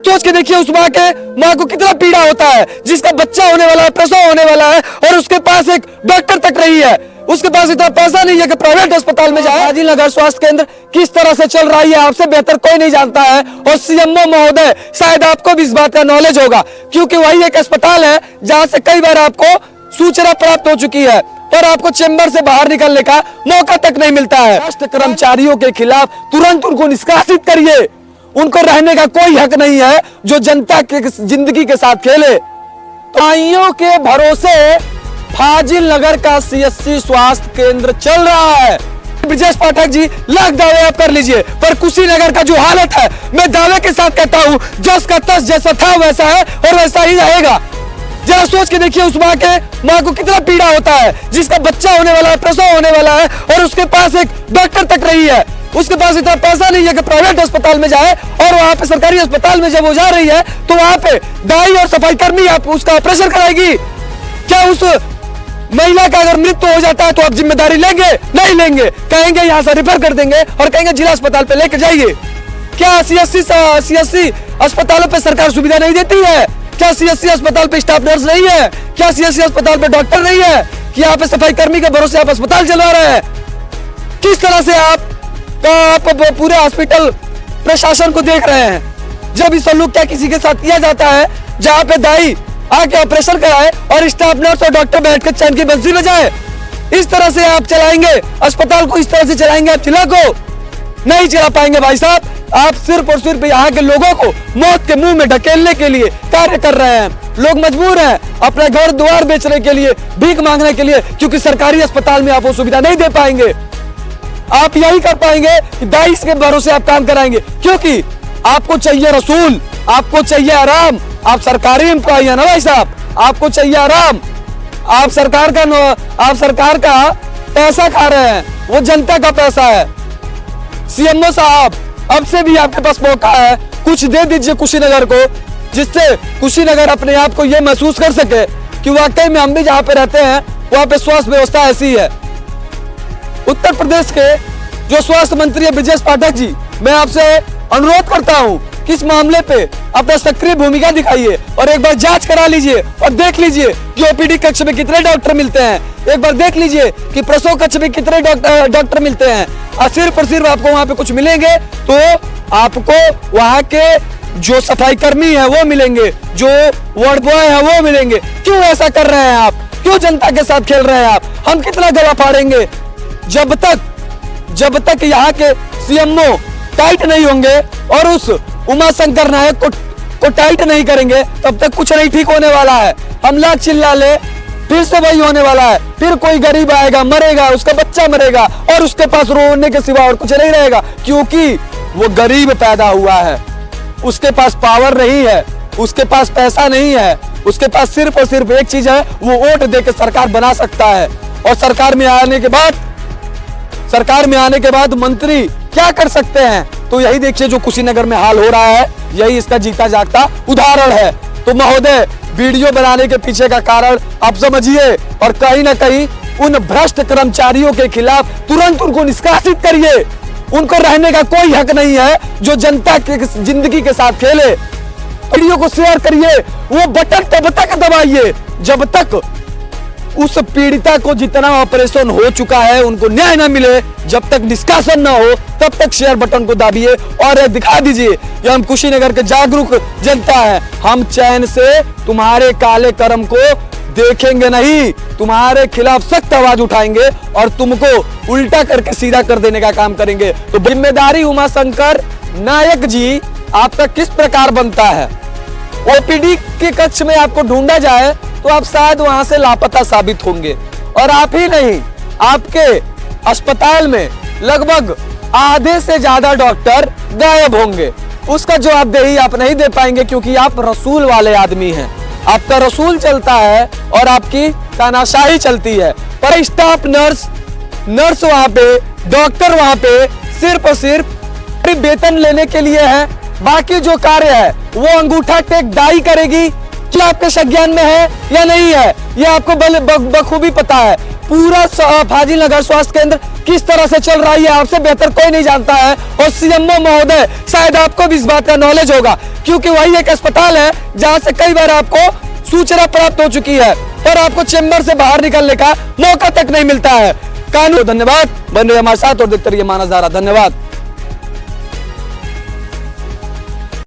सोच के देखिए उस माँ को कितना पीड़ा होता है, जिसका बच्चा होने वाला है, प्रसव होने वाला है और उसके पास एक डॉक्टर तक नहीं है, उसके पास इतना पैसा नहीं है कि प्राइवेट अस्पताल में जाए। फाजिल नगर स्वास्थ्य केंद्र किस तरह से चल रही है आपसे बेहतर कोई नहीं जानता है, और सीएमओ महोदय शायद आपको भी इस बात का नॉलेज होगा, क्योंकि वही एक अस्पताल है जहां से कई बार आपको सूचना प्राप्त हो चुकी है पर आपको चेंबर से बाहर निकलने का मौका तक नहीं मिलता है। राष्ट्र कर्मचारियों के खिलाफ तुरंत उनको निष्कासित करिए, उनको रहने का कोई हक नहीं है जो जनता के जिंदगी के साथ खेले। ताइयों के भरोसे फाजिल नगर का सीएससी स्वास्थ्य केंद्र चल रहा है। ब्रजेश पाठक जी लाख दावे आप कर लीजिए, पर कुशीनगर का जो हालत है मैं दावे के साथ कहता हूं जस का तस जैसा था वैसा है और वैसा ही रहेगा। जरा सोच के देखिए उस माँ को कितना पीड़ा होता है, जिसका बच्चा होने वाला है, प्रसव होने वाला है और उसके पास एक डॉक्टर तक नहीं है, उसके पास इतना पैसा नहीं है कि प्राइवेट अस्पताल में जाए, और वहां पे सरकारी अस्पताल में जब वो जा रही है तो वहां पे दाई और सफाई कर्मी आप उसका ऑपरेशन कराएगी। क्या उस महिला का अगर मृत्यु हो जाता है तो आप जिम्मेदारी लेंगे? नहीं लेंगे, कहेंगे यहाँ से रिफर कर देंगे और कहेंगे जिला अस्पताल पे लेके जाइए। क्या सीएससी अस्पतालों पे सरकार सुविधा नहीं देती है? क्या सीएससी अस्पताल पे स्टाफ नर्स नहीं है? क्या सीएससी अस्पताल पे डॉक्टर नहीं है? कि यहाँ पे सफाई कर्मी के भरोसे आप अस्पताल चलवा रहे हैं? किस तरह से आप पूरे हॉस्पिटल प्रशासन को देख रहे हैं? जब इस सलूक क्या किसी के साथ किया जाता है जहाँ पे दाई आके ऑपरेशन कराए और स्टाफ नर्स और डॉक्टर बैठकर चैन की बंसी बजाए, इस तरह से आप चलाएंगे अस्पताल को? इस तरह से चलाएंगे आप जिला को? नहीं चला पाएंगे भाई साहब। आप सिर्फ और सिर्फ यहाँ के लोगों को मौत के मुंह में ढकेलने के लिए कार्य कर रहे हैं। लोग मजबूर हैं अपने घर द्वार बेचने के लिए, भीख मांगने के लिए, क्योंकि सरकारी अस्पताल में आप वो सुविधा नहीं दे पाएंगे। आप यही कर पाएंगे कि दाइश के भरोसे आप काम कराएंगे, क्योंकि आपको चाहिए रसूल, आपको चाहिए आराम। आप सरकारी एम्प्लॉय है ना भाई साहब, आपको चाहिए आराम। आप सरकार का पैसा खा रहे हैं, वो जनता का पैसा है। सीएमओ साहब अब से भी आपके पास मौका है, कुछ दे दीजिए कुशीनगर को, जिससे कुशीनगर अपने आप को ये महसूस कर सके कि वाकई में हम भी जहाँ पे रहते हैं वहाँ पे स्वास्थ्य व्यवस्था ऐसी है। उत्तर प्रदेश के जो स्वास्थ्य मंत्री है ब्रजेश पाठक जी, मैं आपसे अनुरोध करता हूं कि इस मामले पे अपना सक्रिय भूमिका दिखाइए और एक बार जांच करा लीजिए और देख लीजिए कि ओपीडी कक्ष में कितने डॉक्टर मिलते हैं। एक बार देख लीजिए कि प्रसव कक्ष में कितने डॉक्टर मिलते हैं, और सिर्फ आपको वहां पे कुछ मिलेंगे तो आपको वहां के जो सफाई कर्मी है वो मिलेंगे, जो वार्ड बॉय है वो मिलेंगे। क्यों ऐसा कर रहे हैं आप? क्यों जनता के साथ खेल रहे हैं आप? हम कितना गला फाड़ेंगे जब तक यहाँ के सीएमओ टाइट नहीं होंगे और उस उमा शंकर नायक को टाइट नहीं करेंगे, तब तक कुछ नहीं ठीक होने वाला है। हम लाख चिल्ला ले फिर से वही होने वाला है, फिर कोई गरीब आएगा, मरेगा, उसका बच्चा मरेगा और उसके पास रोने के सिवा और कुछ नहीं रहेगा, क्योंकि वो गरीब पैदा हुआ है, उसके पास पावर नहीं है, उसके पास पैसा नहीं है, उसके पास सिर्फ और सिर्फ एक चीज है, वो वोट देकर सरकार बना सकता है। और सरकार में आने के बाद मंत्री क्या कर सकते हैं? तो यही देखिए जो कुशीनगर में हाल हो रहा है, यही इसका जीता जागता उदाहरण है। तो महोदय, वीडियो बनाने के पीछे का कारण आप समझिए और कहीं ना कहीं उन भ्रष्ट कर्मचारियों के खिलाफ तुरंत उनको निष्कासित करिए। उनको रहने का कोई हक नहीं है जो जनता के जिंदगी के साथ खेले। वीडियो को शेयर करिए, वो बटन तब तक दबाइए जब तक उस पीड़िता को जितना ऑपरेशन हो चुका है उनको न्याय न मिले, जब तक निष्कासन न हो तब तक शेयर बटन को दाबिए और दिखा दीजिए कि हम कुशीनगर के जागरूक जनता है। हम चैन से तुम्हारे काले कर्म को देखेंगे नहीं, तुम्हारे खिलाफ सख्त आवाज उठाएंगे और तुमको उल्टा करके सीधा कर देने का काम करेंगे। तो जिम्मेदारी उमा शंकर नायक जी आपका किस प्रकार बनता है? ओपीडी के कक्ष में आपको ढूंढा जाए तो आप शायद वहां से लापता साबित होंगे, और आप ही नहीं, आपके अस्पताल में लगभग आधे से ज्यादा डॉक्टर गायब होंगे। उसका जवाबदेही आप नहीं दे पाएंगे, क्योंकि आप रसूल वाले आदमी हैं। आपका रसूल चलता है और आपकी तानाशाही चलती है। पर स्टाफ नर्स वहां पे, डॉक्टर वहां पे सिर्फ और सिर्फ वेतन लेने के लिए है। बाकी जो कार्य है वो अंगूठा टेक दाई करेगी। क्या आपके संज्ञान में है या नहीं है, ये आपको बखूबी पता है। पूरा फाजिल नगर स्वास्थ्य केंद्र किस तरह से चल रहा है आपसे बेहतर कोई नहीं जानता है। और सीएमओ महोदय शायद आपको भी इस बात का नॉलेज होगा, क्योंकि वही एक अस्पताल है जहां से कई बार आपको सूचना प्राप्त हो चुकी है और आपको चेंबर से बाहर निकलने का मौका तक नहीं मिलता है। कानून धन्यवाद, बन रहे हमारे साथ और देखते रहिए मानस धारा। धन्यवाद।